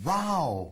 와우.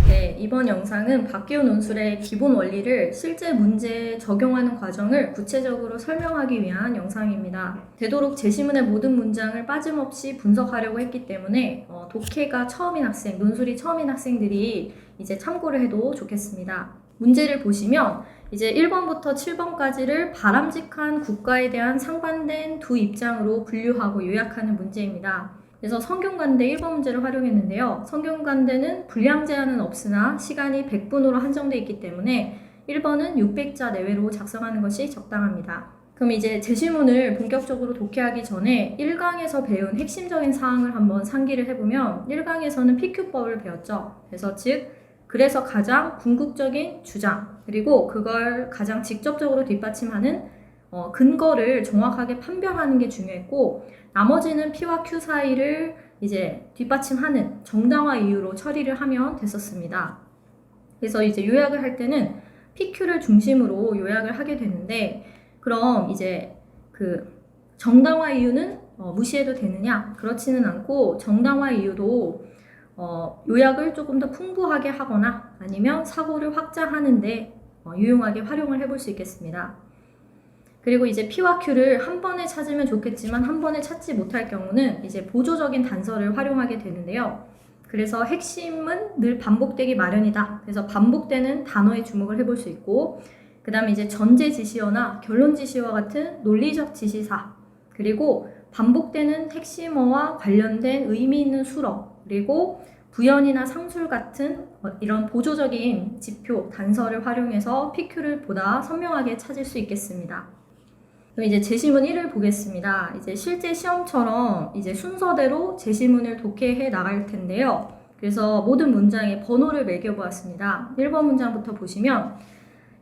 네, 이번 영상은 박기호 논술의 기본 원리를 실제 문제에 적용하는 과정을 구체적으로 설명하기 위한 영상입니다. 되도록 제시문의 모든 문장을 빠짐없이 분석하려고 했기 때문에 독해가 처음인 학생, 논술이 처음인 학생들이 이제 참고를 해도 좋겠습니다. 문제를 보시면 이제 1번부터 7번까지를 바람직한 국가에 대한 상반된 두 입장으로 분류하고 요약하는 문제입니다. 그래서 성균관대 1번 문제를 활용했는데요. 성균관대는 분량 제한은 없으나 시간이 100분으로 한정되어 있기 때문에 1번은 600자 내외로 작성하는 것이 적당합니다. 그럼 이제 제시문을 본격적으로 독해하기 전에 1강에서 배운 핵심적인 사항을 한번 상기를 해보면 1강에서는 PQ법을 배웠죠. 그래서 가장 궁극적인 주장, 그리고 그걸 가장 직접적으로 뒷받침하는 근거를 정확하게 판별하는 게 중요했고, 나머지는 P와 Q 사이를 이제 뒷받침하는 정당화 이유로 처리를 하면 됐었습니다. 그래서 이제 요약을 할 때는 PQ를 중심으로 요약을 하게 되는데, 그럼 이제 그 정당화 이유는 무시해도 되느냐? 그렇지는 않고, 정당화 이유도 요약을 조금 더 풍부하게 하거나 아니면 사고를 확장하는데 유용하게 활용을 해볼 수 있겠습니다. 그리고 이제 P와 Q를 한 번에 찾으면 좋겠지만 한 번에 찾지 못할 경우는 이제 보조적인 단서를 활용하게 되는데요. 그래서 핵심은 늘 반복되기 마련이다. 그래서 반복되는 단어에 주목을 해볼 수 있고, 그 다음에 이제 전제 지시어나 결론 지시어 같은 논리적 지시사, 그리고 반복되는 핵심어와 관련된 의미 있는 수러, 그리고 부연이나 상술 같은 이런 보조적인 지표, 단서를 활용해서 PQ를 보다 선명하게 찾을 수 있겠습니다. 그럼 이제 제시문 1을 보겠습니다. 이제 실제 시험처럼 이제 순서대로 제시문을 독해해 나갈 텐데요. 그래서 모든 문장에 번호를 매겨보았습니다. 1번 문장부터 보시면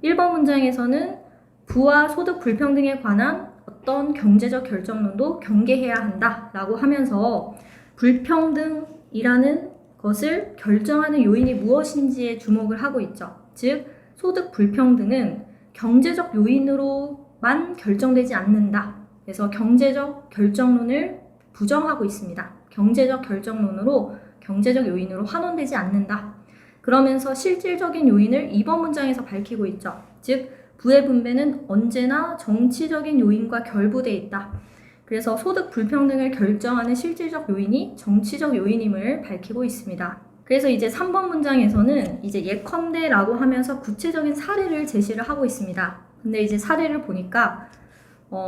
1번 문장에서는 부와 소득 불평등에 관한 어떤 경제적 결정론도 경계해야 한다 라고 하면서 불평등이라는 것을 결정하는 요인이 무엇인지에 주목을 하고 있죠. 즉, 소득 불평등은 경제적 요인으로만 결정되지 않는다. 그래서 경제적 결정론을 부정하고 있습니다. 경제적 결정론으로 경제적 요인으로 환원되지 않는다. 그러면서 실질적인 요인을 2번 문장에서 밝히고 있죠. 즉, 부의 분배는 언제나 정치적인 요인과 결부되어 있다. 그래서 소득 불평등을 결정하는 실질적 요인이 정치적 요인임을 밝히고 있습니다. 그래서 이제 3번 문장에서는 이제 예컨대라고 하면서 구체적인 사례를 제시를 하고 있습니다. 근데 이제 사례를 보니까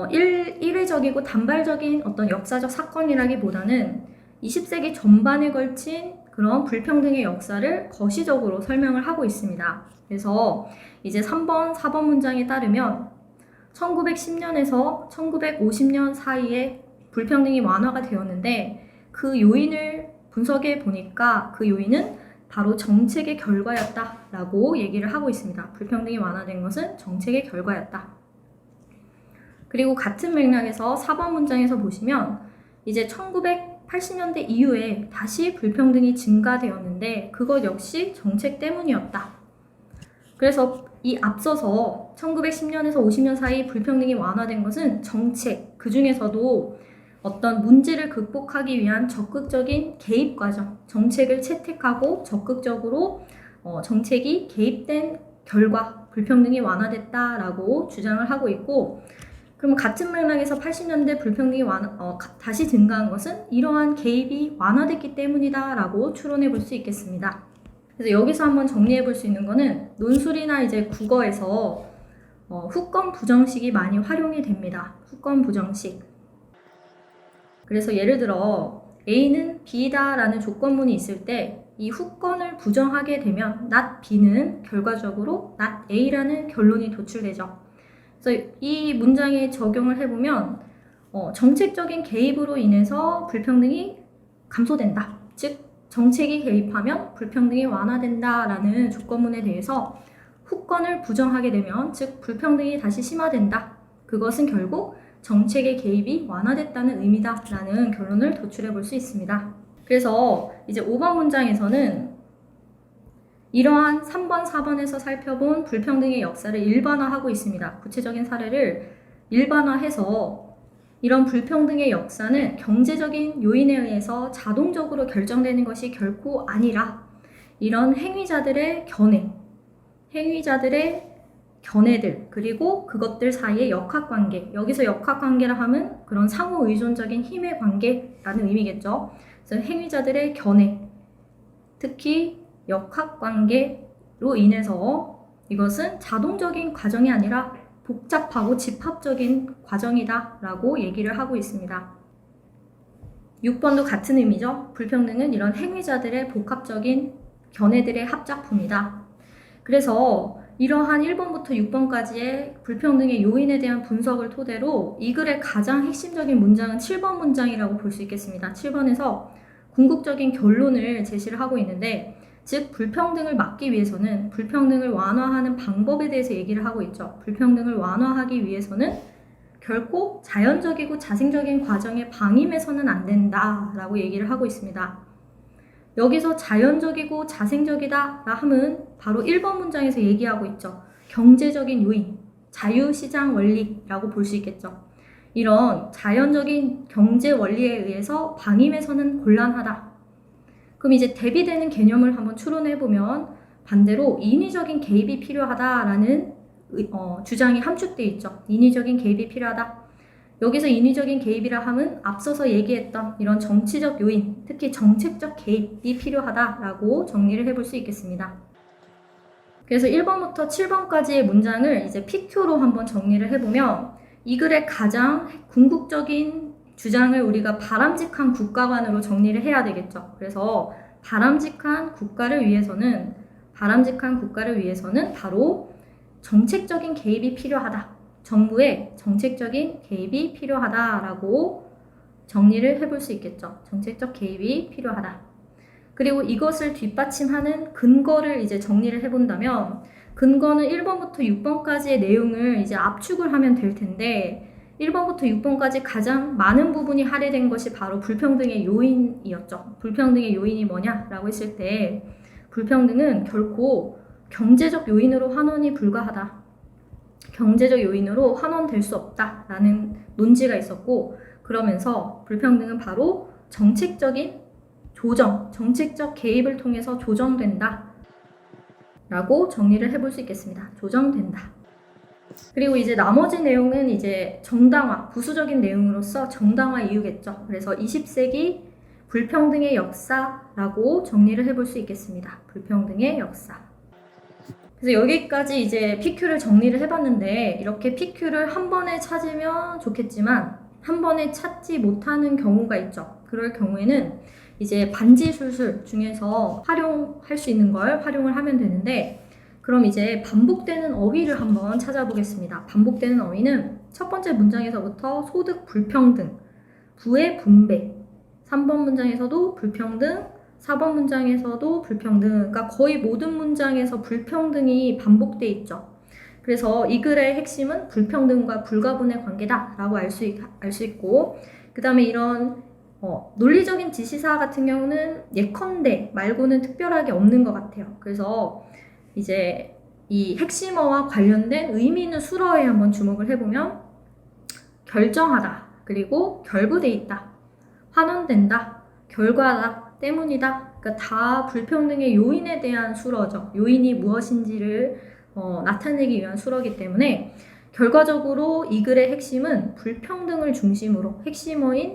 일회적이고 단발적인 어떤 역사적 사건이라기보다는 20세기 전반에 걸친 그런 불평등의 역사를 거시적으로 설명을 하고 있습니다. 그래서 이제 3번, 4번 문장에 따르면 1910년에서 1950년 사이에 불평등이 완화가 되었는데 그 요인을 분석해 보니까 그 요인은 바로 정책의 결과였다라고 얘기를 하고 있습니다. 불평등이 완화된 것은 정책의 결과였다. 그리고 같은 맥락에서 4번 문장에서 보시면 이제 1980년대 이후에 다시 불평등이 증가되었는데 그것 역시 정책 때문이었다. 그래서 이 앞서서 1910년에서 50년 사이 불평등이 완화된 것은 정책, 그 중에서도 어떤 문제를 극복하기 위한 적극적인 개입 과정, 정책을 채택하고 적극적으로 정책이 개입된 결과 불평등이 완화됐다라고 주장을 하고 있고, 그럼 같은 맥락에서 80년대 불평등이 다시 증가한 것은 이러한 개입이 완화됐기 때문이다라고 추론해 볼 수 있겠습니다. 그래서 여기서 한번 정리해 볼 수 있는 거는 논술이나 이제 국어에서 후권 부정식이 많이 활용이 됩니다. 후권 부정식. 그래서 예를 들어 A는 B다 라는 조건문이 있을 때 이 후권을 부정하게 되면 not B는 결과적으로 not A라는 결론이 도출되죠. 그래서 이 문장에 적용을 해보면 정책적인 개입으로 인해서 불평등이 감소된다. 즉 정책이 개입하면 불평등이 완화된다라는 조건문에 대해서 후권을 부정하게 되면 즉 불평등이 다시 심화된다. 그것은 결국 정책의 개입이 완화됐다는 의미다라는 결론을 도출해 볼 수 있습니다. 그래서 이제 5번 문장에서는 이러한 3번, 4번에서 살펴본 불평등의 역사를 일반화하고 있습니다. 구체적인 사례를 일반화해서 이런 불평등의 역사는 경제적인 요인에 의해서 자동적으로 결정되는 것이 결코 아니라 이런 행위자들의 견해들, 그리고 그것들 사이의 역학관계, 여기서 역학관계라 하면 그런 상호의존적인 힘의 관계라는 의미겠죠. 그래서 행위자들의 견해, 특히 역학관계로 인해서 이것은 자동적인 과정이 아니라 복잡하고 집합적인 과정이다 라고 얘기를 하고 있습니다. 6번도 같은 의미죠. 불평등은 이런 행위자들의 복합적인 견해들의 합작품이다. 그래서 이러한 1번부터 6번까지의 불평등의 요인에 대한 분석을 토대로 이 글의 가장 핵심적인 문장은 7번 문장이라고 볼 수 있겠습니다. 7번에서 궁극적인 결론을 제시를 하고 있는데, 즉 불평등을 막기 위해서는 불평등을 완화하는 방법에 대해서 얘기를 하고 있죠. 불평등을 완화하기 위해서는 결코 자연적이고 자생적인 과정에 방임해서는 안 된다라고 얘기를 하고 있습니다. 여기서 자연적이고 자생적이다 하면 바로 1번 문장에서 얘기하고 있죠. 경제적인 요인, 자유시장 원리라고 볼 수 있겠죠. 이런 자연적인 경제 원리에 의해서 방임해서는 곤란하다. 그럼 이제 대비되는 개념을 한번 추론해보면 반대로 인위적인 개입이 필요하다라는 주장이 함축되어 있죠. 인위적인 개입이 필요하다. 여기서 인위적인 개입이라 함은 앞서서 얘기했던 이런 정치적 요인, 특히 정책적 개입이 필요하다라고 정리를 해볼 수 있겠습니다. 그래서 1번부터 7번까지의 문장을 이제 PQ로 한번 정리를 해보면 이 글의 가장 궁극적인 주장을 우리가 바람직한 국가관으로 정리를 해야 되겠죠. 그래서 바람직한 국가를 위해서는 바로 정책적인 개입이 필요하다. 정부의 정책적인 개입이 필요하다라고 정리를 해볼 수 있겠죠. 정책적 개입이 필요하다. 그리고 이것을 뒷받침하는 근거를 이제 정리를 해본다면 근거는 1번부터 6번까지의 내용을 이제 압축을 하면 될 텐데 1번부터 6번까지 가장 많은 부분이 할애된 것이 바로 불평등의 요인이었죠. 불평등의 요인이 뭐냐라고 했을 때 불평등은 결코 경제적 요인으로 환원이 불가하다. 경제적 요인으로 환원될 수 없다라는 논지가 있었고 그러면서 불평등은 바로 정책적인 조정, 정책적 개입을 통해서 조정된다 라고 정리를 해볼 수 있겠습니다. 조정된다. 그리고 이제 나머지 내용은 이제 정당화, 부수적인 내용으로서 정당화 이유겠죠. 그래서 20세기 불평등의 역사라고 정리를 해볼 수 있겠습니다. 불평등의 역사. 그래서 여기까지 이제 PQ를 정리를 해봤는데 이렇게 PQ를 한 번에 찾으면 좋겠지만 한 번에 찾지 못하는 경우가 있죠. 그럴 경우에는 이제 반지술술 중에서 활용할 수 있는 걸 활용을 하면 되는데 그럼 이제 반복되는 어휘를 한번 찾아보겠습니다. 반복되는 어휘는 첫 번째 문장에서부터 소득 불평등, 부의 분배, 3번 문장에서도 불평등, 4번 문장에서도 불평등, 그러니까 거의 모든 문장에서 불평등이 반복돼 있죠. 그래서 이 글의 핵심은 불평등과 불가분의 관계다라고 알 수 있고 그 다음에 이런 논리적인 지시사 같은 경우는 예컨대 말고는 특별하게 없는 것 같아요. 그래서 이제 이 핵심어와 관련된 의미 있는 수어에 한번 주목을 해보면 결정하다, 그리고 결부돼 있다, 환원된다, 결과다, 때문이다. 그러니까 다 불평등의 요인에 대한 수어죠. 요인이 무엇인지를 나타내기 위한 수어이기 때문에 결과적으로 이 글의 핵심은 불평등을 중심으로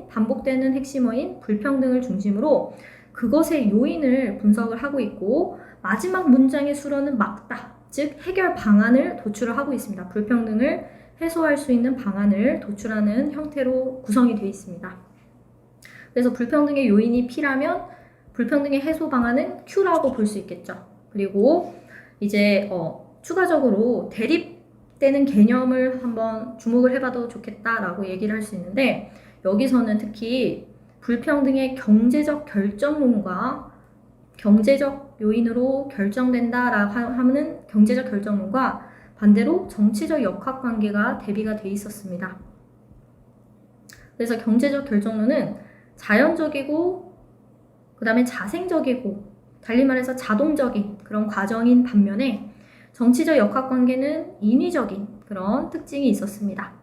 반복되는 핵심어인 불평등을 중심으로 그것의 요인을 분석을 하고 있고 마지막 문장의 수어는 막다, 즉 해결 방안을 도출을 하고 있습니다. 불평등을 해소할 수 있는 방안을 도출하는 형태로 구성이 되어 있습니다. 그래서 불평등의 요인이 P라면 불평등의 해소 방안은 Q라고 볼 수 있겠죠. 그리고 이제 추가적으로 대립되는 개념을 한번 주목을 해봐도 좋겠다라고 얘기를 할 수 있는데 여기서는 특히 불평등의 경제적 결정론과 경제적 요인으로 결정된다라고 하는 경제적 결정론과 반대로 정치적 역학관계가 대비가 돼 있었습니다. 그래서 경제적 결정론은 자연적이고 그 다음에 자생적이고 달리 말해서 자동적인 그런 과정인 반면에 정치적 역학관계는 인위적인 그런 특징이 있었습니다.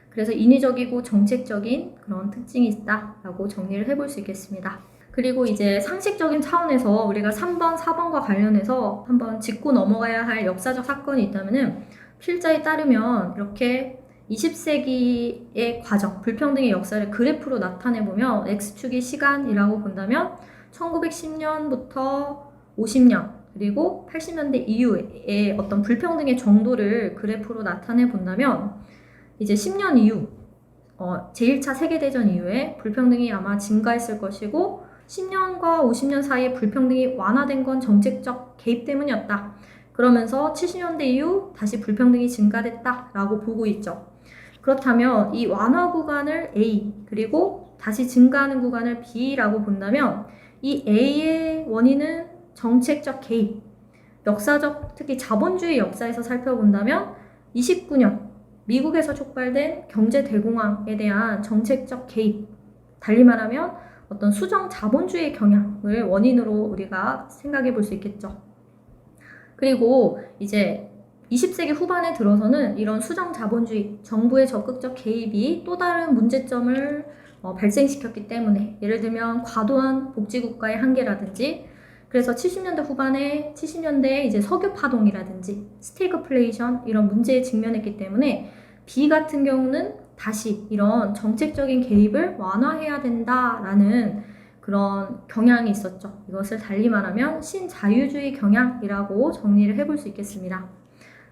그래서 인위적이고 정책적인 그런 특징이 있다라고 정리를 해볼 수 있겠습니다. 그리고 이제 상식적인 차원에서 우리가 3번, 4번과 관련해서 한번 짚고 넘어가야 할 역사적 사건이 있다면은 필자에 따르면 이렇게 20세기의 과정, 불평등의 역사를 그래프로 나타내보면 X축이 시간이라고 본다면 1910년부터 50년 그리고 80년대 이후의 어떤 불평등의 정도를 그래프로 나타내 본다면 이제 10년 이후 제1차 세계대전 이후에 불평등이 아마 증가했을 것이고 10년과 50년 사이에 불평등이 완화된 건 정책적 개입 때문이었다. 그러면서 70년대 이후 다시 불평등이 증가됐다라고 보고 있죠. 그렇다면 이 완화 구간을 A 그리고 다시 증가하는 구간을 B라고 본다면 이 A의 원인은 정책적 개입, 역사적 특히 자본주의 역사에서 살펴본다면 29년 미국에서 촉발된 경제 대공황에 대한 정책적 개입, 달리 말하면 어떤 수정 자본주의 경향을 원인으로 우리가 생각해 볼 수 있겠죠. 그리고 이제 20세기 후반에 들어서는 이런 수정 자본주의, 정부의 적극적 개입이 또 다른 문제점을 발생시켰기 때문에 예를 들면 과도한 복지국가의 한계라든지 그래서 70년대 후반에 70년대에 이제 석유 파동이라든지 스태그플레이션 이런 문제에 직면했기 때문에 B 같은 경우는 다시 이런 정책적인 개입을 완화해야 된다라는 그런 경향이 있었죠. 이것을 달리 말하면 신자유주의 경향이라고 정리를 해볼 수 있겠습니다.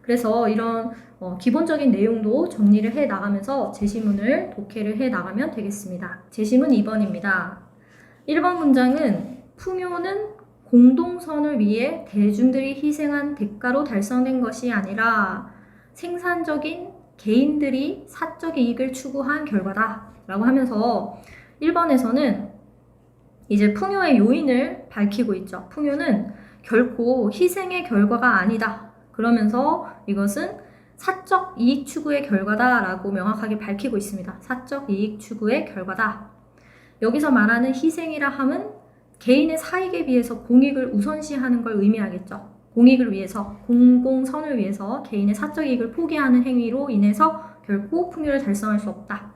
그래서 이런 기본적인 내용도 정리를 해 나가면서 제시문을 독해를 해 나가면 되겠습니다. 제시문 2번입니다. 1번 문장은 풍요는 공동선을 위해 대중들이 희생한 대가로 달성된 것이 아니라 생산적인 개인들이 사적 이익을 추구한 결과다 라고 하면서 1번에서는 이제 풍요의 요인을 밝히고 있죠. 풍요는 결코 희생의 결과가 아니다. 그러면서 이것은 사적 이익 추구의 결과다 라고 명확하게 밝히고 있습니다. 사적 이익 추구의 결과다. 여기서 말하는 희생이라 함은 개인의 사익에 비해서 공익을 우선시하는 걸 의미하겠죠. 공익을 위해서, 공공선을 위해서 개인의 사적 이익을 포기하는 행위로 인해서 결코 풍요를 달성할 수 없다.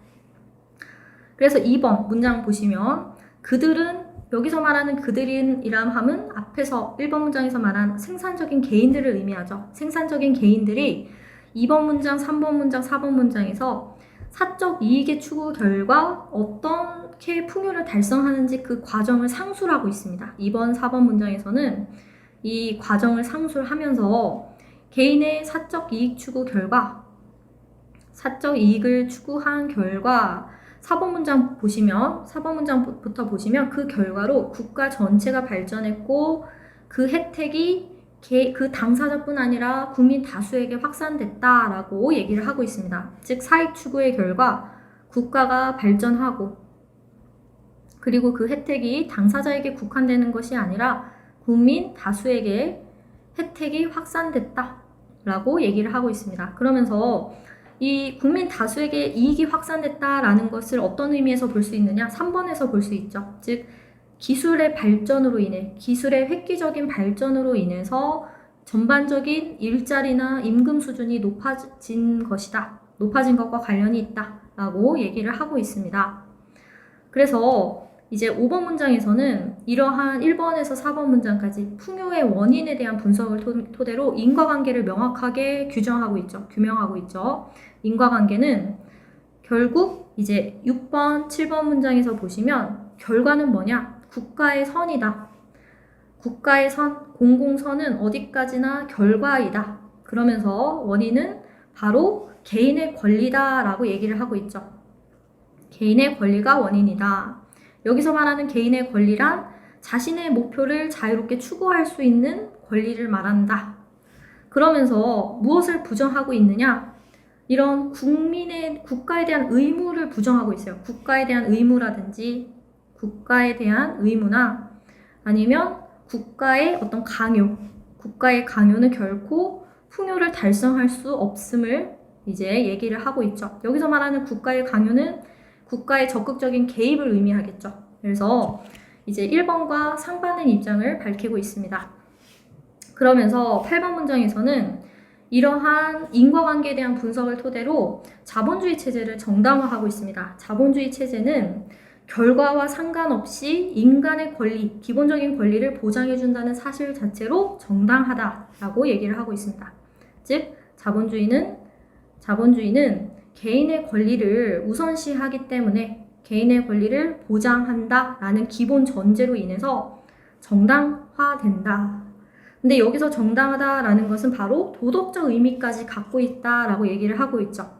그래서 2번 문장 보시면 그들은 여기서 말하는 그들이란 함은 앞에서 1번 문장에서 말한 생산적인 개인들을 의미하죠. 생산적인 개인들이 2번 문장, 3번 문장, 4번 문장에서 사적 이익의 추구 결과 어떻게 풍요를 달성하는지 그 과정을 상수를 하고 있습니다. 2번, 4번 문장에서는 이 과정을 상수를 하면서 개인의 사적 이익 추구 결과, 사적 이익을 추구한 결과 4번 문장 보시면 4번 문장부터 보시면 그 결과로 국가 전체가 발전했고 그 혜택이 그 당사자뿐 아니라 국민 다수에게 확산됐다라고 얘기를 하고 있습니다. 즉 사익 추구의 결과 국가가 발전하고 그리고 그 혜택이 당사자에게 국한되는 것이 아니라 국민 다수에게 혜택이 확산됐다라고 얘기를 하고 있습니다. 그러면서 이 국민 다수에게 이익이 확산됐다라는 것을 어떤 의미에서 볼 수 있느냐? 3번에서 볼 수 있죠. 즉 기술의 발전으로 인해, 기술의 획기적인 발전으로 인해서 전반적인 일자리나 임금 수준이 높아진 것이다. 높아진 것과 관련이 있다라고 얘기를 하고 있습니다. 그래서 이제 5번 문장에서는 이러한 1번에서 4번 문장까지 풍요의 원인에 대한 분석을 토대로 인과관계를 명확하게 규명하고 있죠. 인과관계는 결국 이제 6번, 7번 문장에서 보시면 결과는 뭐냐? 국가의 선이다. 국가의 선, 공공선은 어디까지나 결과이다. 그러면서 원인은 바로 개인의 권리다라고 얘기를 하고 있죠. 개인의 권리가 원인이다. 여기서 말하는 개인의 권리란 자신의 목표를 자유롭게 추구할 수 있는 권리를 말한다. 그러면서 무엇을 부정하고 있느냐? 이런 국가에 대한 의무를 부정하고 있어요. 국가에 대한 의무라든지 국가에 대한 의무나 아니면 국가의 어떤 강요, 국가의 강요는 결코 풍요를 달성할 수 없음을 이제 얘기를 하고 있죠. 여기서 말하는 국가의 강요는 국가의 적극적인 개입을 의미하겠죠. 그래서 이제 1번과 상반된 입장을 밝히고 있습니다. 그러면서 8번 문장에서는 이러한 인과관계에 대한 분석을 토대로 자본주의 체제를 정당화하고 있습니다. 자본주의 체제는 결과와 상관없이 인간의 권리, 기본적인 권리를 보장해준다는 사실 자체로 정당하다라고 얘기를 하고 있습니다. 즉, 자본주의는 개인의 권리를 우선시하기 때문에 개인의 권리를 보장한다라는 기본 전제로 인해서 정당화된다. 근데 여기서 정당하다라는 것은 바로 도덕적 의미까지 갖고 있다라고 얘기를 하고 있죠.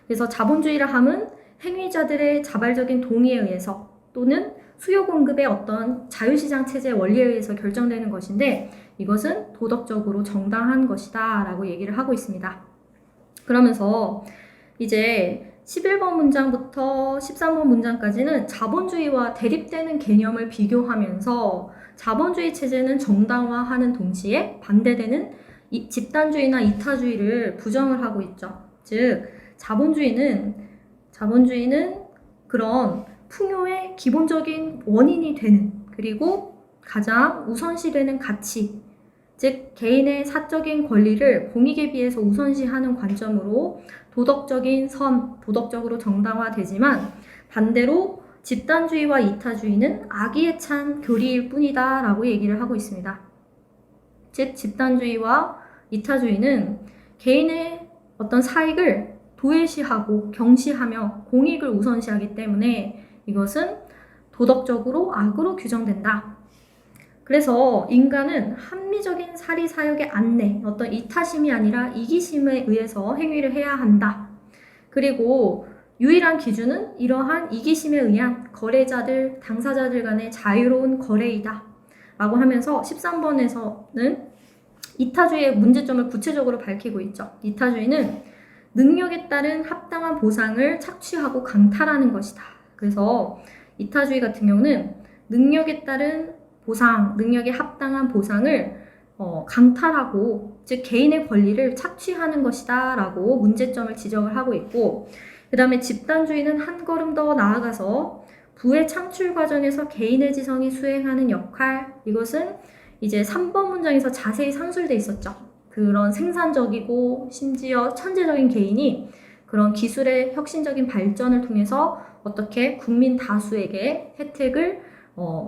그래서 자본주의라 함은 행위자들의 자발적인 동의에 의해서 또는 수요 공급의 어떤 자유시장 체제의 원리에 의해서 결정되는 것인데 이것은 도덕적으로 정당한 것이다 라고 얘기를 하고 있습니다. 그러면서 이제 11번 문장부터 13번 문장까지는 자본주의와 대립되는 개념을 비교하면서 자본주의 체제는 정당화하는 동시에 반대되는 집단주의나 이타주의를 부정을 하고 있죠. 즉, 자본주의는 그런 풍요의 기본적인 원인이 되는 그리고 가장 우선시되는 가치, 즉 개인의 사적인 권리를 공익에 비해서 우선시하는 관점으로 도덕적인 선, 도덕적으로 정당화되지만 반대로 집단주의와 이타주의는 악의에 찬 교리일 뿐이다 라고 얘기를 하고 있습니다. 즉 집단주의와 이타주의는 개인의 어떤 사익을 도외시하고 경시하며 공익을 우선시하기 때문에 이것은 도덕적으로 악으로 규정된다. 그래서 인간은 합리적인 사리사욕의 안내, 어떤 이타심이 아니라 이기심에 의해서 행위를 해야 한다. 그리고 유일한 기준은 이러한 이기심에 의한 거래자들, 당사자들 간의 자유로운 거래이다. 라고 하면서 13번에서는 이타주의의 문제점을 구체적으로 밝히고 있죠. 이타주의는 능력에 따른 합당한 보상을 착취하고 강탈하는 것이다. 그래서 이타주의 같은 경우는 능력에 따른 보상, 능력에 합당한 보상을 강탈하고 즉 개인의 권리를 착취하는 것이다 라고 문제점을 지적을 하고 있고 그 다음에 집단주의는 한 걸음 더 나아가서 부의 창출 과정에서 개인의 지성이 수행하는 역할, 이것은 이제 3번 문장에서 자세히 상술돼 있었죠. 그런 생산적이고 심지어 천재적인 개인이 그런 기술의 혁신적인 발전을 통해서 어떻게 국민 다수에게 혜택을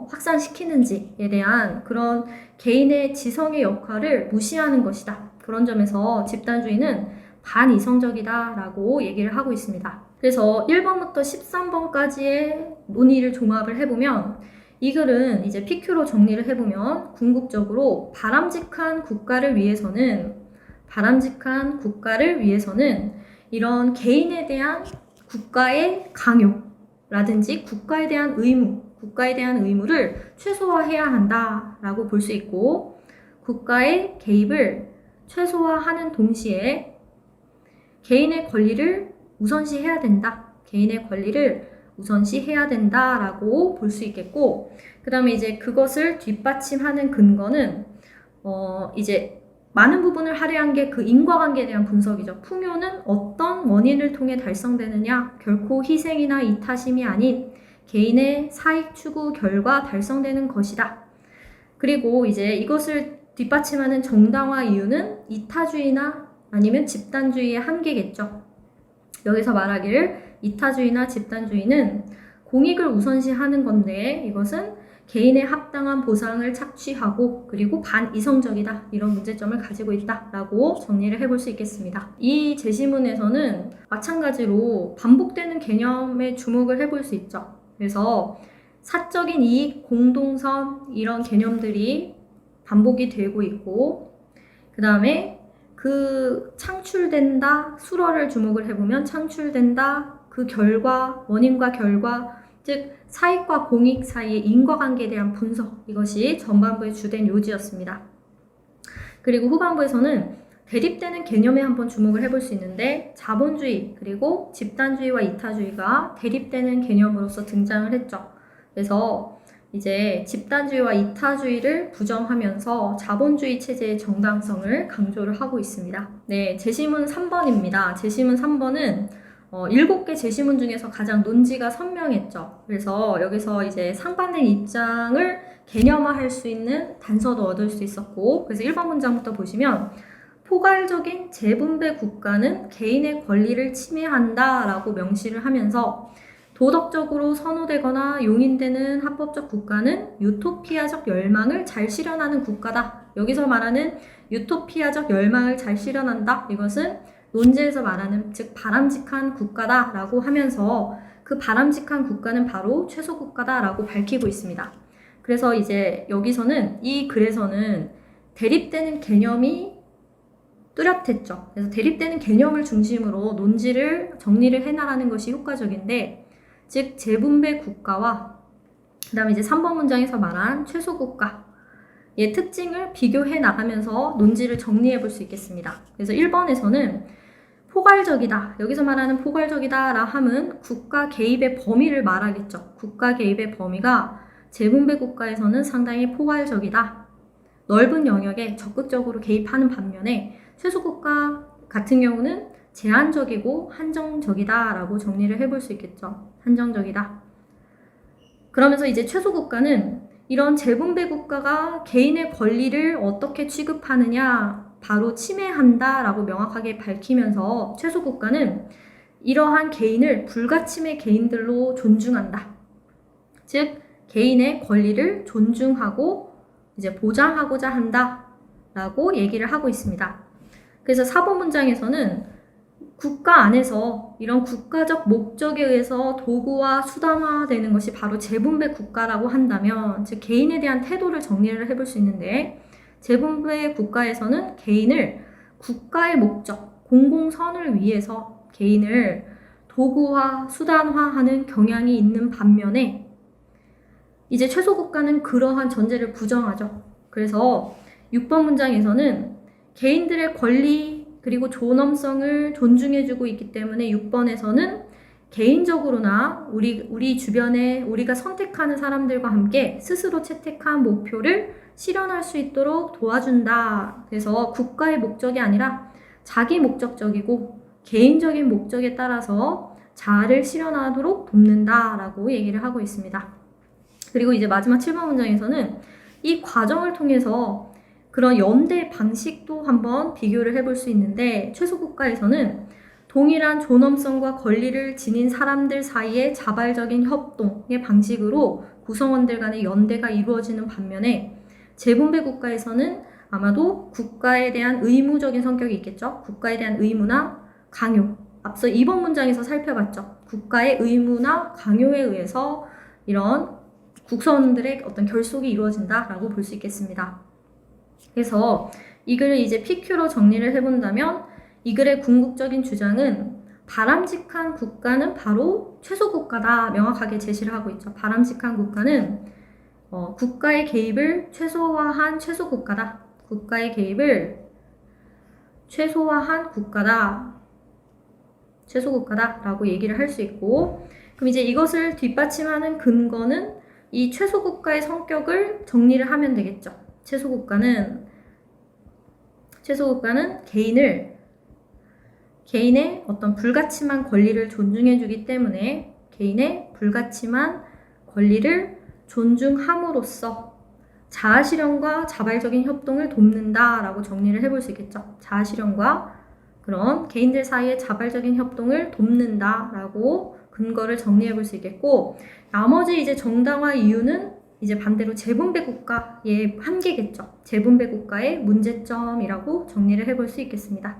확산시키는지에 대한 그런 개인의 지성의 역할을 무시하는 것이다. 그런 점에서 집단주의는 반이성적이다라고 얘기를 하고 있습니다. 그래서 1번부터 13번까지의 논의를 종합을 해보면 이 글은 이제 PQ로 정리를 해보면 궁극적으로 바람직한 국가를 위해서는 이런 개인에 대한 국가의 강요라든지 국가에 대한 의무를 최소화해야 한다라고 볼 수 있고 국가의 개입을 최소화하는 동시에 개인의 권리를 우선시해야 된다라고 볼 수 있겠고 그 다음에 이제 그것을 뒷받침하는 근거는 이제 많은 부분을 할애한 게 그 인과관계에 대한 분석이죠. 풍요는 어떤 원인을 통해 달성되느냐? 결코 희생이나 이타심이 아닌 개인의 사익 추구 결과 달성되는 것이다. 그리고 이제 이것을 뒷받침하는 정당화 이유는 이타주의나 아니면 집단주의의 한계겠죠. 여기서 말하기를 이타주의나 집단주의는 공익을 우선시하는 건데 이것은 개인의 합당한 보상을 착취하고 그리고 반이성적이다. 이런 문제점을 가지고 있다라고 정리를 해볼 수 있겠습니다. 이 제시문에서는 마찬가지로 반복되는 개념에 주목을 해볼 수 있죠. 그래서 사적인 이익, 공동선 이런 개념들이 반복이 되고 있고 그 다음에 그 창출된다, 수러를 주목을 해보면 창출된다, 그 결과, 원인과 결과, 즉 사익과 공익 사이의 인과관계에 대한 분석, 이것이 전반부의 주된 요지였습니다. 그리고 후반부에서는 대립되는 개념에 한번 주목을 해볼 수 있는데 자본주의 그리고 집단주의와 이타주의가 대립되는 개념으로서 등장을 했죠. 그래서 이제 집단주의와 이타주의를 부정하면서 자본주의 체제의 정당성을 강조를 하고 있습니다. 네, 제시문 3번입니다. 제시문 3번은 7개 제시문 중에서 가장 논지가 선명했죠. 그래서 여기서 이제 상반된 입장을 개념화할 수 있는 단서도 얻을 수 있었고, 그래서 1번 문장부터 보시면 포괄적인 재분배 국가는 개인의 권리를 침해한다라고 명시를 하면서 도덕적으로 선호되거나 용인되는 합법적 국가는 유토피아적 열망을 잘 실현하는 국가다. 여기서 말하는 유토피아적 열망을 잘 실현한다. 이것은 논제에서 말하는 즉 바람직한 국가다라고 하면서 그 바람직한 국가는 바로 최소국가다라고 밝히고 있습니다. 그래서 이제 여기서는 이 글에서는 대립되는 개념이 뚜렷했죠. 그래서 대립되는 개념을 중심으로 논지를 정리를 해나가는 것이 효과적인데 즉 재분배 국가와 그 다음에 이제 3번 문장에서 말한 최소국가의 특징을 비교해 나가면서 논지를 정리해 볼 수 있겠습니다. 그래서 1번에서는 포괄적이다. 여기서 말하는 포괄적이다 라 함은 국가 개입의 범위를 말하겠죠. 국가 개입의 범위가 재분배 국가에서는 상당히 포괄적이다. 넓은 영역에 적극적으로 개입하는 반면에 최소국가 같은 경우는 제한적이고 한정적이다 라고 정리를 해볼 수 있겠죠. 한정적이다. 그러면서 이제 최소국가는 이런 재분배 국가가 개인의 권리를 어떻게 취급하느냐 바로 침해한다 라고 명확하게 밝히면서 최소국가는 이러한 개인을 불가침의 개인들로 존중한다. 즉 개인의 권리를 존중하고 이제 보장하고자 한다 라고 얘기를 하고 있습니다. 그래서 4번 문장에서는 국가 안에서 이런 국가적 목적에 의해서 도구와 수단화되는 것이 바로 재분배 국가라고 한다면 즉 개인에 대한 태도를 정리를 해볼 수 있는데 재분배 국가에서는 개인을 국가의 목적, 공공선을 위해서 개인을 도구화, 수단화하는 경향이 있는 반면에 이제 최소국가는 그러한 전제를 부정하죠. 그래서 6번 문장에서는 개인들의 권리 그리고 존엄성을 존중해주고 있기 때문에 6번에서는 개인적으로나 우리 주변에 우리가 선택하는 사람들과 함께 스스로 채택한 목표를 실현할 수 있도록 도와준다. 그래서 국가의 목적이 아니라 자기 목적적이고 개인적인 목적에 따라서 자아를 실현하도록 돕는다라고 얘기를 하고 있습니다. 그리고 이제 마지막 7번 문장에서는 이 과정을 통해서 그런 연대 방식도 한번 비교를 해볼 수 있는데 최소국가에서는 동일한 존엄성과 권리를 지닌 사람들 사이의 자발적인 협동의 방식으로 구성원들 간의 연대가 이루어지는 반면에 재분배 국가에서는 아마도 국가에 대한 의무적인 성격이 있겠죠. 국가에 대한 의무나 강요. 앞서 2번 문장에서 살펴봤죠. 국가의 의무나 강요에 의해서 이런 국선들의 어떤 결속이 이루어진다라고 볼 수 있겠습니다. 그래서 이 글을 이제 PQ로 정리를 해본다면 이 글의 궁극적인 주장은 바람직한 국가는 바로 최소국가다 명확하게 제시를 하고 있죠. 바람직한 국가는 국가의 개입을 최소화한 최소국가다. 국가의 개입을 최소화한 국가다. 최소국가다라고 얘기를 할 수 있고 그럼 이제 이것을 뒷받침하는 근거는 이 최소국가의 성격을 정리를 하면 되겠죠. 최소국가는 개인의 어떤 불가침한 권리를 존중해주기 때문에 개인의 불가침한 권리를 존중함으로써 자아실현과 자발적인 협동을 돕는다라고 정리를 해볼 수 있겠죠. 자아실현과 그런 개인들 사이의 자발적인 협동을 돕는다라고 근거를 정리해 볼 수 있겠고 나머지 이제 정당화 이유는 이제 반대로 재분배 국가의 한계겠죠. 재분배 국가의 문제점이라고 정리를 해볼 수 있겠습니다.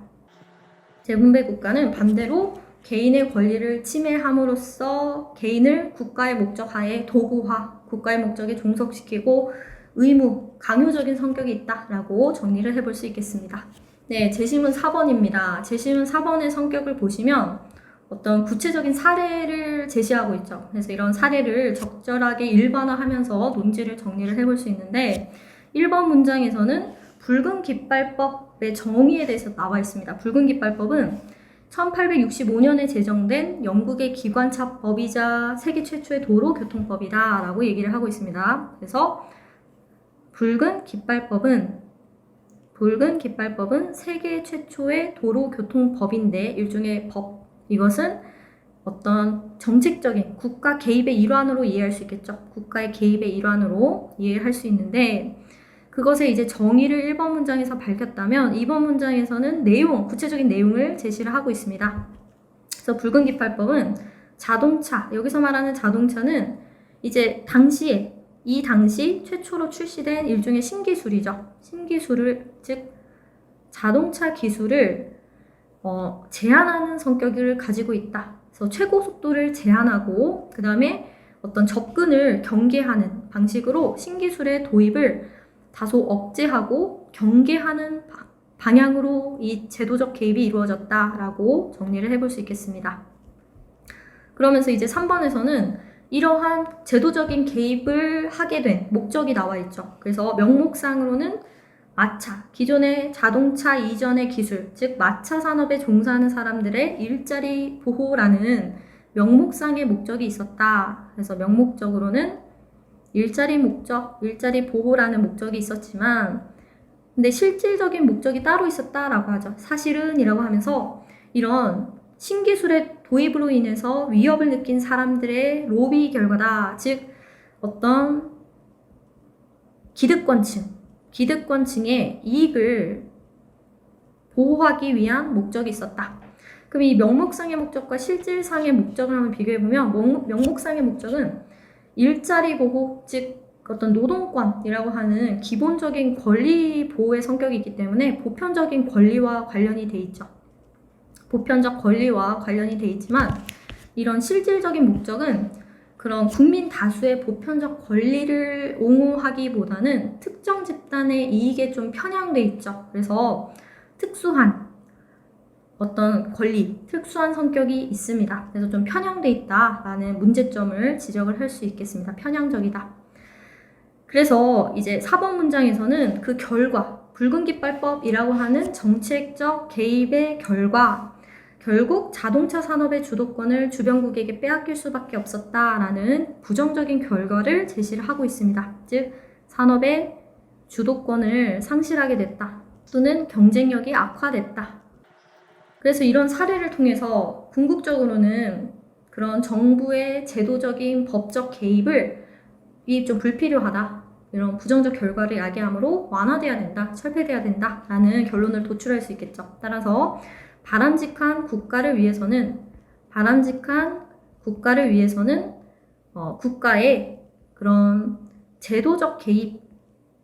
재분배 국가는 반대로 개인의 권리를 침해함으로써 개인을 국가의 목적 하에 도구화, 국가의 목적에 종속시키고 의무, 강요적인 성격이 있다라고 정리를 해볼 수 있겠습니다. 네, 재심은 4번입니다. 재심은 4번의 성격을 보시면 어떤 구체적인 사례를 제시하고 있죠. 그래서 이런 사례를 적절하게 일반화하면서 논지를 정리를 해볼 수 있는데 1번 문장에서는 붉은 깃발법의 정의에 대해서 나와 있습니다. 붉은 깃발법은 1865년에 제정된 영국의 기관차법이자 세계 최초의 도로교통법이다 라고 얘기를 하고 있습니다. 그래서 붉은 깃발법은 세계 최초의 도로교통법인데 일종의 법 이것은 어떤 정책적인 국가 개입의 일환으로 이해할 수 있겠죠. 국가의 개입의 일환으로 이해할 수 있는데 그것의 이제 정의를 1번 문장에서 밝혔다면 2번 문장에서는 구체적인 내용을 제시를 하고 있습니다. 그래서 붉은 깃발법은 자동차, 여기서 말하는 자동차는 이제 이 당시 최초로 출시된 일종의 신기술이죠. 즉 자동차 기술을 제한하는 성격을 가지고 있다. 그래서 최고 속도를 제한하고 그 다음에 어떤 접근을 경계하는 방식으로 신기술의 도입을 다소 억제하고 경계하는 방향으로 이 제도적 개입이 이루어졌다라고 정리를 해볼 수 있겠습니다. 그러면서 이제 3번에서는 이러한 제도적인 개입을 하게 된 목적이 나와 있죠. 그래서 명목상으로는 마차, 기존의 자동차 이전의 기술, 즉 마차 산업에 종사하는 사람들의 일자리 보호라는 명목상의 목적이 있었다. 그래서 명목적으로는 일자리 보호라는 목적이 있었지만 근데 실질적인 목적이 따로 있었다라고 하죠. 사실은 이라고 하면서 이런 신기술의 도입으로 인해서 위협을 느낀 사람들의 로비 결과다. 즉 어떤 기득권층의 이익을 보호하기 위한 목적이 있었다. 그럼 이 명목상의 목적과 실질상의 목적을 한번 비교해보면 명목상의 목적은 일자리 보호, 즉 어떤 노동권이라고 하는 기본적인 권리 보호의 성격이 있기 때문에 보편적인 권리와 관련이 돼 있죠. 보편적 권리와 관련이 돼 있지만 이런 실질적인 목적은 그런 국민 다수의 보편적 권리를 옹호하기보다는 특정 집단의 이익에 좀 편향돼 있죠. 그래서 특수한 어떤 특수한 성격이 있습니다. 그래서 좀 편향돼 있다라는 문제점을 지적을 할 수 있겠습니다. 편향적이다. 그래서 이제 4번 문장에서는 그 결과, 붉은 깃발법이라고 하는 정책적 개입의 결국 자동차 산업의 주도권을 주변국에게 빼앗길 수밖에 없었다라는 부정적인 결과를 제시를 하고 있습니다. 즉, 산업의 주도권을 상실하게 됐다. 또는 경쟁력이 악화됐다. 그래서 이런 사례를 통해서 궁극적으로는 그런 정부의 제도적인 법적 개입이 좀 불필요하다. 이런 부정적 결과를 야기함으로 완화돼야 된다, 철폐돼야 된다라는 결론을 도출할 수 있겠죠. 따라서 바람직한 국가를 위해서는 국가의 그런 제도적 개입,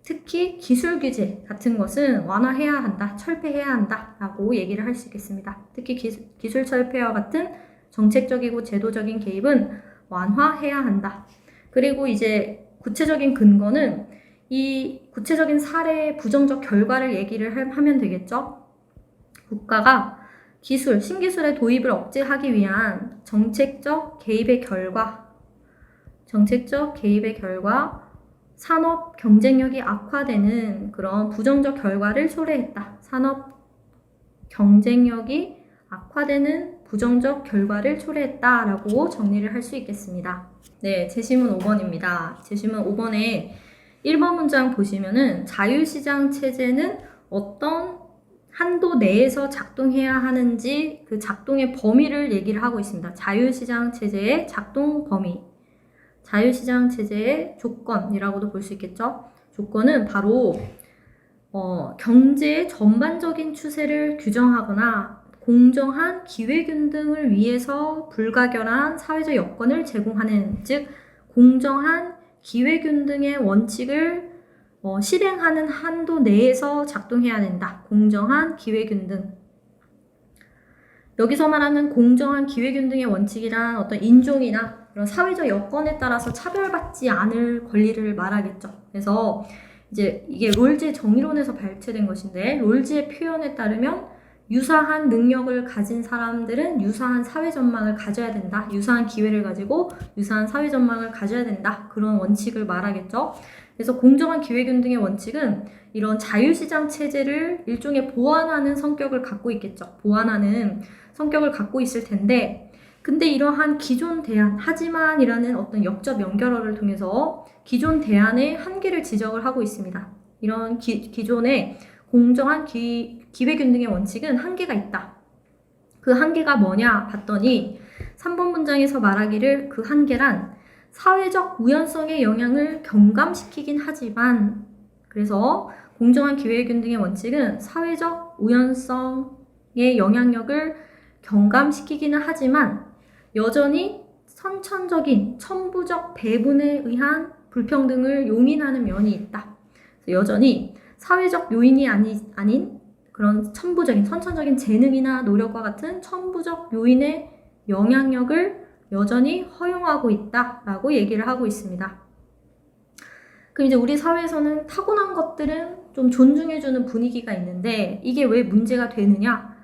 특히 기술 규제 같은 것은 완화해야 한다, 철폐해야 한다라고 얘기를 할 수 있겠습니다. 특히 기술 철폐와 같은 정책적이고 제도적인 개입은 완화해야 한다. 그리고 이제 구체적인 근거는 이 구체적인 사례의 부정적 결과를 얘기를 하면 되겠죠. 국가가 신기술의 도입을 억제하기 위한 정책적 개입의 결과 산업 경쟁력이 악화되는 그런 부정적 결과를 초래했다. 산업 경쟁력이 악화되는 부정적 결과를 초래했다라고 정리를 할 수 있겠습니다. 네, 제시문 5번입니다. 제시문 5번에 1번 문장 보시면은 자유시장 체제는 어떤 한도 내에서 작동해야 하는지 그 작동의 범위를 얘기를 하고 있습니다. 자유시장 체제의 작동 범위. 자유시장 체제의 조건이라고도 볼 수 있겠죠. 조건은 바로 경제의 전반적인 추세를 규정하거나 공정한 기회균등을 위해서 불가결한 사회적 여건을 제공하는, 즉 공정한 기회균등의 원칙을 실행하는 한도 내에서 작동해야 된다. 공정한 기회균등. 여기서 말하는 공정한 기회균등의 원칙이란 어떤 인종이나 이런 사회적 여건에 따라서 차별받지 않을 권리를 말하겠죠. 그래서 이제 이게 롤즈의 정의론에서 발췌된 것인데, 롤즈의 표현에 따르면 유사한 능력을 가진 사람들은 유사한 사회 전망을 가져야 된다. 유사한 기회를 가지고 유사한 사회 전망을 가져야 된다. 그런 원칙을 말하겠죠. 그래서 공정한 기회균등의 원칙은 이런 자유시장 체제를 일종의 보완하는 성격을 갖고 있겠죠. 보완하는 성격을 갖고 있을 텐데, 근데 이러한 기존 대안, 하지만이라는 어떤 역접 연결어를 통해서 기존 대안의 한계를 지적을 하고 있습니다. 이런 기존의 공정한 기회균등의 원칙은 한계가 있다. 그 한계가 뭐냐 봤더니 3번 문장에서 말하기를 그 한계란 사회적 우연성의 영향을 경감시키긴 하지만 그래서 공정한 기회균등의 원칙은 사회적 우연성의 영향력을 경감시키기는 하지만 여전히 선천적인 천부적 배분에 의한 불평등을 용인하는 면이 있다. 여전히 사회적 요인이 아닌 그런 선천적인 재능이나 노력과 같은 천부적 요인의 영향력을 여전히 허용하고 있다라고 얘기를 하고 있습니다. 그럼 이제 우리 사회에서는 타고난 것들은 좀 존중해주는 분위기가 있는데 이게 왜 문제가 되느냐?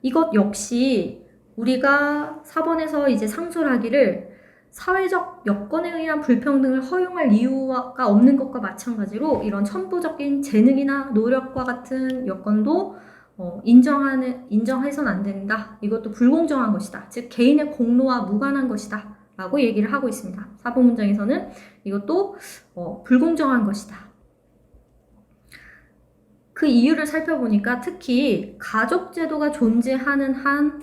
이것 역시 우리가 4번에서 이제 상술하기를 사회적 여건에 의한 불평등을 허용할 이유가 없는 것과 마찬가지로 이런 천부적인 재능이나 노력과 같은 여건도 인정해서는 안 된다. 이것도 불공정한 것이다. 즉 개인의 공로와 무관한 것이다. 라고 얘기를 하고 있습니다. 4번 문장에서는 이것도 불공정한 것이다. 그 이유를 살펴보니까 특히 가족제도가 존재하는 한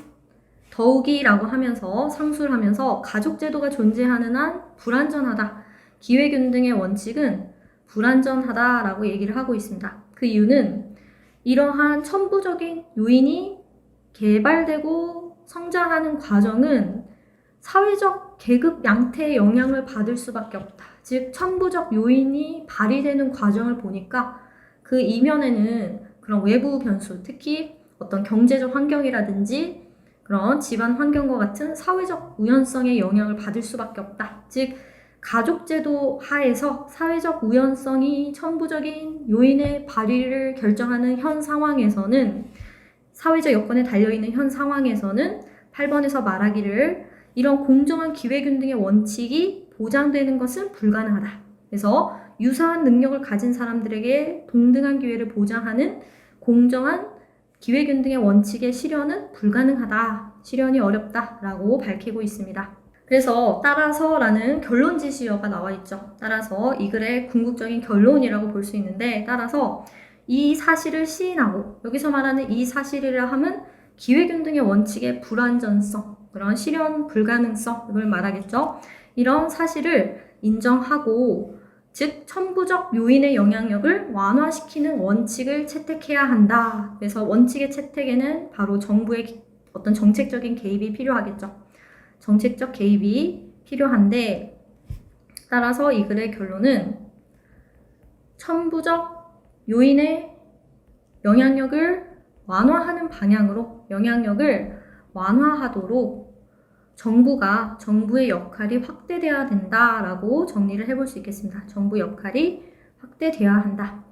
더욱이라고 하면서 상술하면서 가족제도가 존재하는 한 불완전하다. 기회균등의 원칙은 불완전하다라고 얘기를 하고 있습니다. 그 이유는 이러한 천부적인 요인이 개발되고 성장하는 과정은 사회적 계급 양태의 영향을 받을 수밖에 없다. 즉 천부적 요인이 발휘되는 과정을 보니까 그 이면에는 그런 외부 변수, 특히 어떤 경제적 환경이라든지 그런 집안 환경과 같은 사회적 우연성의 영향을 받을 수밖에 없다. 즉 가족제도 하에서 사회적 우연성이 천부적인 요인의 발휘를 결정하는 현 상황에서는 사회적 여건에 달려있는 현 상황에서는 8번에서 말하기를 이런 공정한 기회균등의 원칙이 보장되는 것은 불가능하다. 그래서 유사한 능력을 가진 사람들에게 동등한 기회를 보장하는 공정한 기회균등의 원칙의 실현은 불가능하다. 실현이 어렵다라고 밝히고 있습니다. 그래서 따라서라는 결론 제시어가 나와 있죠. 따라서 이 글의 궁극적인 결론이라고 볼 수 있는데 따라서 이 사실을 시인하고 여기서 말하는 이 사실이라 함은 기회균등의 원칙의 불완전성, 그런 실현 불가능성 이걸 말하겠죠. 이런 사실을 인정하고 즉 천부적 요인의 영향력을 완화시키는 원칙을 채택해야 한다. 그래서 원칙의 채택에는 바로 정부의 어떤 정책적인 개입이 필요하겠죠. 정책적 개입이 필요한데 따라서 이 글의 결론은 천부적 요인의 영향력을 완화하는 방향으로 영향력을 완화하도록 정부의 역할이 확대되어야 된다라고 정리를 해볼 수 있겠습니다. 정부 역할이 확대되어야 한다.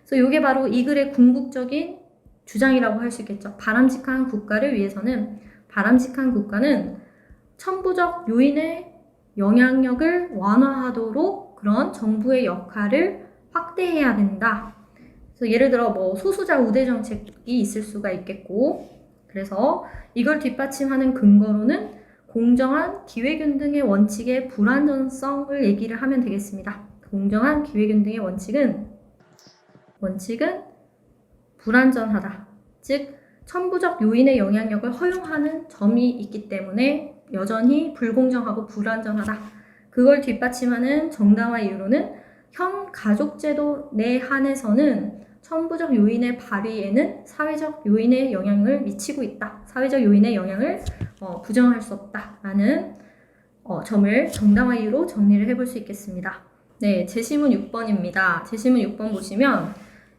그래서 이게 바로 이 글의 궁극적인 주장이라고 할 수 있겠죠. 바람직한 국가는 천부적 요인의 영향력을 완화하도록 그런 정부의 역할을 확대해야 된다. 그래서 예를 들어 소수자 우대 정책이 있을 수가 있겠고, 그래서 이걸 뒷받침하는 근거로는 공정한 기회균등의 원칙의 불완전성을 얘기를 하면 되겠습니다. 공정한 기회균등의 원칙은 불완전하다. 즉 천부적 요인의 영향력을 허용하는 점이 있기 때문에 여전히 불공정하고 불완전하다. 그걸 뒷받침하는 정당화 이유로는 현 가족제도 내 한해서는 천부적 요인의 발휘에는 사회적 요인의 영향을 미치고 있다. 사회적 요인의 영향을 부정할 수 없다라는 점을 정당화 이유로 정리를 해볼 수 있겠습니다. 네, 제시문 6번입니다. 제시문 6번 보시면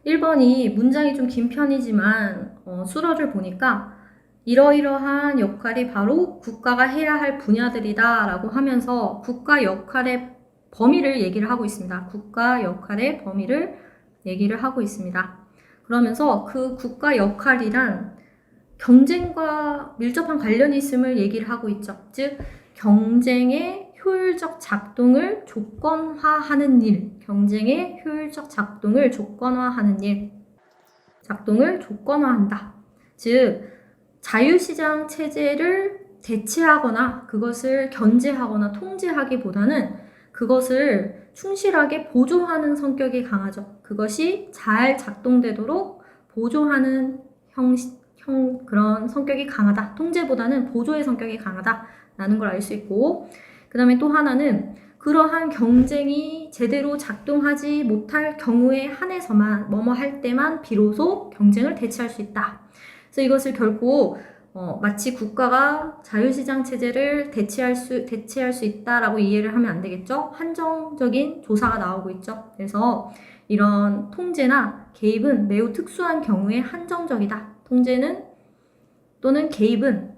1번이 문장이 좀 긴 편이지만 수러를 보니까 이러이러한 역할이 바로 국가가 해야 할 분야들이다 라고 하면서 국가 역할의 범위를 얘기를 하고 있습니다. 국가 역할의 범위를 얘기를 하고 있습니다. 그러면서 그 국가 역할이란 경쟁과 밀접한 관련이 있음을 얘기를 하고 있죠. 즉 경쟁의 효율적 작동을 조건화하는 일, 경쟁의 효율적 작동을 조건화하는 일, 작동을 조건화한다. 즉 자유시장 체제를 대체하거나 그것을 견제하거나 통제하기보다는 그것을 충실하게 보조하는 성격이 강하죠. 그것이 잘 작동되도록 보조하는 그런 성격이 강하다. 통제보다는 보조의 성격이 강하다라는 걸 알 수 있고, 그 다음에 또 하나는 그러한 경쟁이 제대로 작동하지 못할 경우에 한해서만 뭐뭐 할 때만 비로소 경쟁을 대체할 수 있다. 그래서 이것을 결국 마치 국가가 자유시장 체제를 대체할 수 있다라고 이해를 하면 안 되겠죠? 한정적인 조사가 나오고 있죠. 그래서 이런 통제나 개입은 매우 특수한 경우에 한정적이다. 통제는 또는 개입은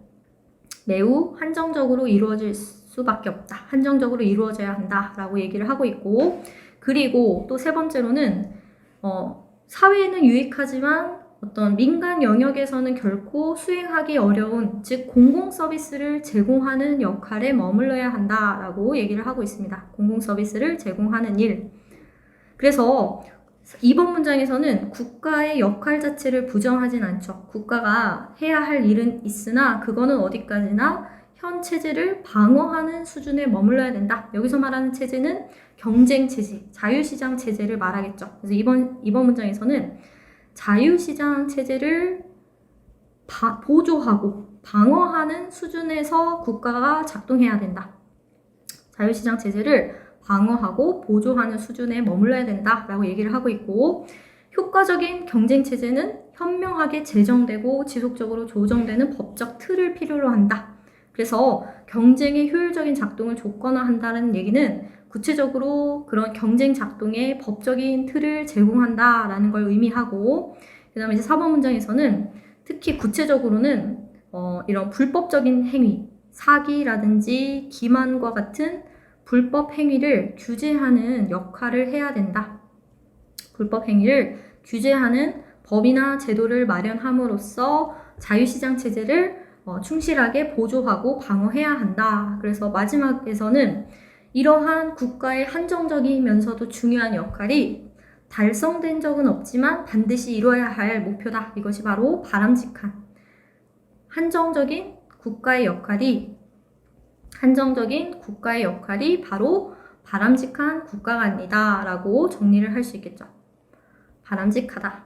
매우 한정적으로 이루어질 수밖에 없다. 한정적으로 이루어져야 한다라고 얘기를 하고 있고, 그리고 또 세 번째로는 사회에는 유익하지만 어떤 민간 영역에서는 결코 수행하기 어려운, 즉 공공 서비스를 제공하는 역할에 머물러야 한다라고 얘기를 하고 있습니다. 공공 서비스를 제공하는 일. 그래서 이번 문장에서는 국가의 역할 자체를 부정하진 않죠. 국가가 해야 할 일은 있으나 그거는 어디까지나 현 체제를 방어하는 수준에 머물러야 된다. 여기서 말하는 체제는 경쟁 체제, 자유시장 체제를 말하겠죠. 그래서 이번 문장에서는 자유시장 체제를 보조하고 방어하는 수준에서 국가가 작동해야 된다. 자유시장 체제를 방어하고 보조하는 수준에 머물러야 된다라고 얘기를 하고 있고, 효과적인 경쟁 체제는 현명하게 제정되고 지속적으로 조정되는 법적 틀을 필요로 한다. 그래서 경쟁의 효율적인 작동을 조건화한다는 얘기는 구체적으로 그런 경쟁 작동의 법적인 틀을 제공한다라는 걸 의미하고, 그 다음에 이제 4번 문장에서는 특히 구체적으로는 이런 불법적인 행위, 사기라든지 기만과 같은 불법 행위를 규제하는 역할을 해야 된다. 불법 행위를 규제하는 법이나 제도를 마련함으로써 자유시장 체제를 충실하게 보조하고 방어해야 한다. 그래서 마지막에서는 이러한 국가의 한정적이면서도 중요한 역할이 달성된 적은 없지만 반드시 이루어야 할 목표다. 이것이 바로 바람직한 한정적인 국가의 역할이 바로 바람직한 국가관이다 라고 정리를 할 수 있겠죠. 바람직하다.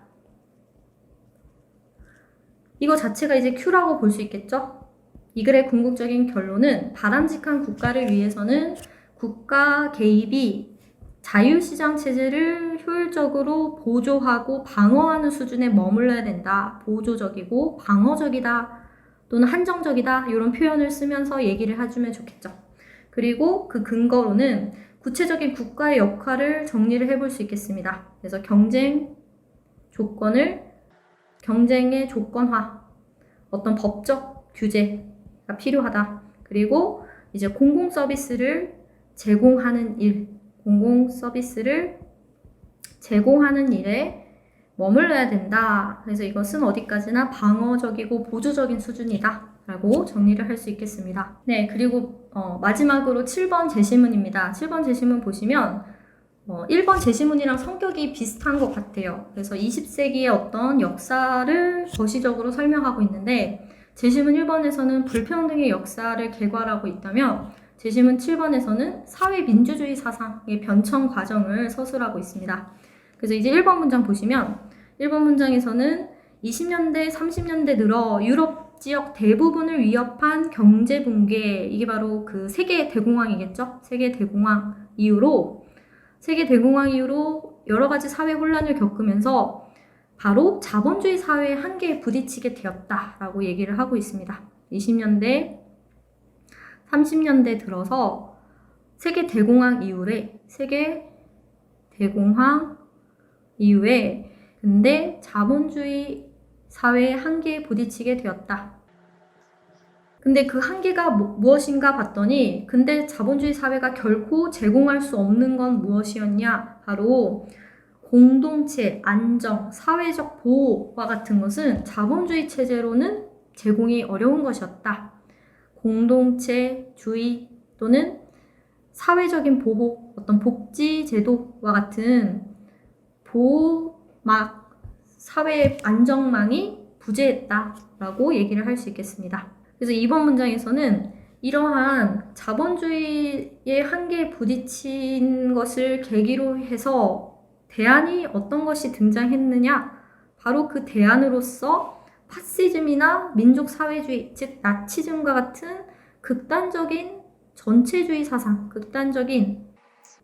이거 자체가 이제 Q라고 볼 수 있겠죠. 이 글의 궁극적인 결론은 바람직한 국가를 위해서는 국가 개입이 자유시장 체제를 효율적으로 보조하고 방어하는 수준에 머물러야 된다. 보조적이고 방어적이다. 또는 한정적이다. 이런 표현을 쓰면서 얘기를 해주면 좋겠죠. 그리고 그 근거로는 구체적인 국가의 역할을 정리를 해볼 수 있겠습니다. 그래서 경쟁의 조건화, 어떤 법적 규제가 필요하다. 그리고 이제 공공 서비스를 제공하는 일에 머물러야 된다. 그래서 이것은 어디까지나 방어적이고 보조적인 수준이다 라고 정리를 할 수 있겠습니다. 네, 그리고 마지막으로 7번 제시문입니다. 7번 제시문 보시면 1번 제시문이랑 성격이 비슷한 것 같아요. 그래서 20세기의 어떤 역사를 거시적으로 설명하고 있는데, 제시문 1번에서는 불평등의 역사를 개괄하고 있다면 제시문 7번에서는 사회민주주의 사상의 변천 과정을 서술하고 있습니다. 그래서 이제 1번 문장 보시면 1번 문장에서는 20년대, 30년대 들어 유럽 지역 대부분을 위협한 경제 붕괴, 이게 바로 그 세계 대공황이겠죠? 세계 대공황 이후로 여러 가지 사회 혼란을 겪으면서 바로 자본주의 사회의 한계에 부딪히게 되었다라고 얘기를 하고 있습니다. 20년대, 30년대 들어서 세계 대공황 이후에 근데 자본주의 사회의 한계에 부딪히게 되었다. 근데 그 한계가 무엇인가 봤더니, 근데 자본주의 사회가 결코 제공할 수 없는 건 무엇이었냐? 바로 공동체, 안정, 사회적 보호와 같은 것은 자본주의 체제로는 제공이 어려운 것이었다. 공동체주의 또는 사회적인 보호, 어떤 복지 제도와 같은 사회 안정망이 부재했다라고 얘기를 할 수 있겠습니다. 그래서 이번 문장에서는 이러한 자본주의의 한계에 부딪힌 것을 계기로 해서 대안이 어떤 것이 등장했느냐? 바로 그 대안으로서 파시즘이나 민족사회주의, 즉 나치즘과 같은 극단적인 전체주의 사상, 극단적인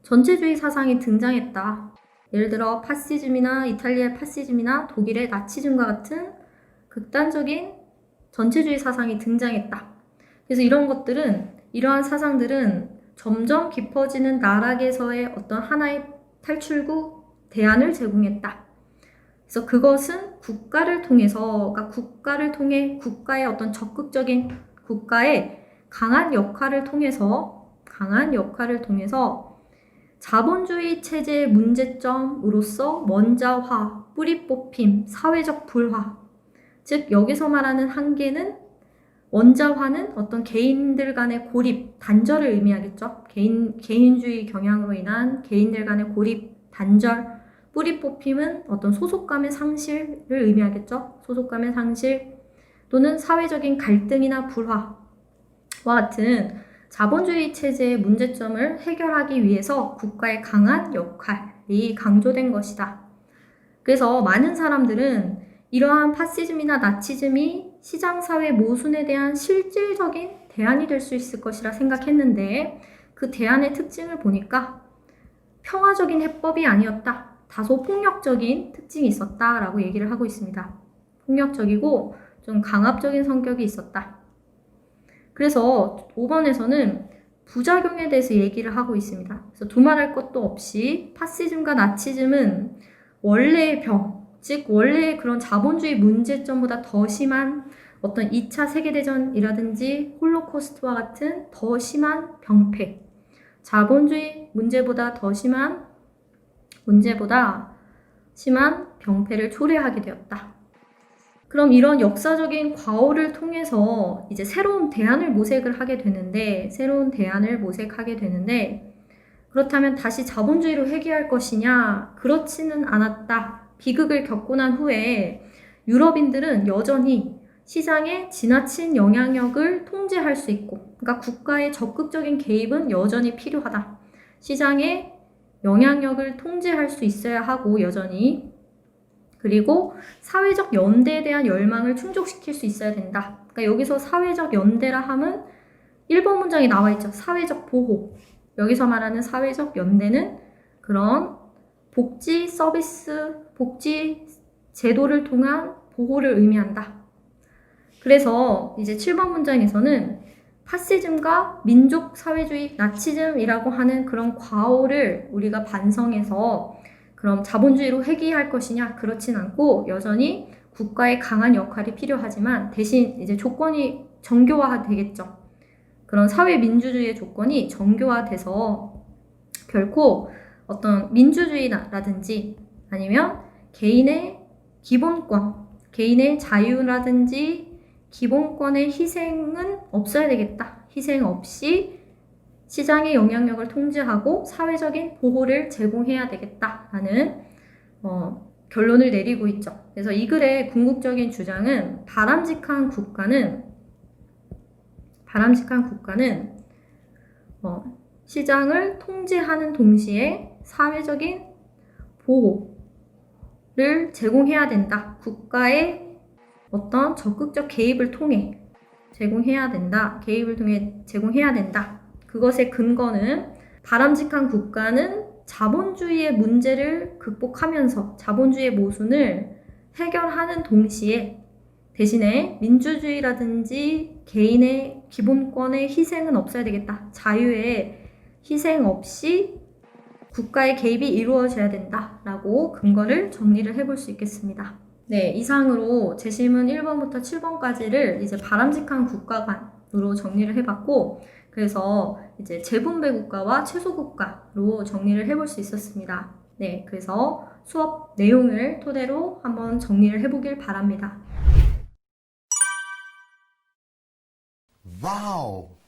전체주의 사상이 등장했다. 예를 들어 파시즘이나 이탈리아의 파시즘이나 독일의 나치즘과 같은 극단적인 전체주의 사상이 등장했다. 그래서 이러한 사상들은 점점 깊어지는 나락에서의 어떤 하나의 탈출구, 대안을 제공했다. 그래서 그것은 국가를 통해서, 그러니까 국가를 통해 국가의 어떤 적극적인 국가의 강한 역할을 통해서 자본주의 체제의 문제점으로서 원자화, 뿌리 뽑힘, 사회적 불화. 즉 여기서 말하는 한계는 원자화는 어떤 개인들 간의 고립, 단절을 의미하겠죠. 개인주의 경향으로 인한 개인들 간의 고립, 단절. 뿌리 뽑힘은 어떤 소속감의 상실을 의미하겠죠. 소속감의 상실 또는 사회적인 갈등이나 불화와 같은 자본주의 체제의 문제점을 해결하기 위해서 국가의 강한 역할이 강조된 것이다. 그래서 많은 사람들은 이러한 파시즘이나 나치즘이 시장사회 모순에 대한 실질적인 대안이 될 수 있을 것이라 생각했는데 그 대안의 특징을 보니까 평화적인 해법이 아니었다. 다소 폭력적인 특징이 있었다라고 얘기를 하고 있습니다. 폭력적이고 좀 강압적인 성격이 있었다. 그래서 5번에서는 부작용에 대해서 얘기를 하고 있습니다. 그래서 두말할 것도 없이 파시즘과 나치즘은 원래의 병, 즉 원래의 그런 자본주의 문제점보다 더 심한 어떤 2차 세계대전이라든지 홀로코스트와 같은 더 심한 병폐, 자본주의 문제보다 심한 병폐를 초래하게 되었다. 그럼 이런 역사적인 과오를 통해서 이제 새로운 대안을 모색하게 되는데 그렇다면 다시 자본주의로 회귀할 것이냐? 그렇지는 않았다. 비극을 겪고 난 후에 유럽인들은 여전히 시장의 지나친 영향력을 통제할 수 있고, 그러니까 국가의 적극적인 개입은 여전히 필요하다. 시장의 영향력을 통제할 수 있어야 하고 여전히, 그리고 사회적 연대에 대한 열망을 충족시킬 수 있어야 된다. 그러니까 여기서 사회적 연대라 함은 1번 문장에 나와 있죠. 사회적 보호. 여기서 말하는 사회적 연대는 그런 복지 서비스, 복지 제도를 통한 보호를 의미한다. 그래서 이제 7번 문장에서는 파시즘과 민족 사회주의, 나치즘이라고 하는 그런 과오를 우리가 반성해서 그럼 자본주의로 회귀할 것이냐? 그렇진 않고 여전히 국가의 강한 역할이 필요하지만 대신 이제 조건이 정교화되겠죠. 그런 사회 민주주의의 조건이 정교화돼서 결코 어떤 민주주의라든지 아니면 개인의 기본권, 개인의 자유라든지 기본권의 희생은 없어야 되겠다. 희생 없이 시장의 영향력을 통제하고 사회적인 보호를 제공해야 되겠다라는 결론을 내리고 있죠. 그래서 이 글의 궁극적인 주장은 바람직한 국가는 시장을 통제하는 동시에 사회적인 보호를 제공해야 된다. 국가의 어떤 적극적 개입을 통해 제공해야 된다. 그것의 근거는 바람직한 국가는 자본주의의 문제를 극복하면서 자본주의의 모순을 해결하는 동시에 대신에 민주주의라든지 개인의 기본권의 희생은 없어야 되겠다. 자유의 희생 없이 국가의 개입이 이루어져야 된다라고 근거를 정리를 해볼 수 있겠습니다. 네, 이상으로 제시문 1번부터 7번까지를 이제 바람직한 국가관으로 정리를 해봤고, 그래서 이제 재분배 국가와 최소 국가로 정리를 해볼 수 있었습니다. 네, 그래서 수업 내용을 토대로 한번 정리를 해보길 바랍니다. 와우!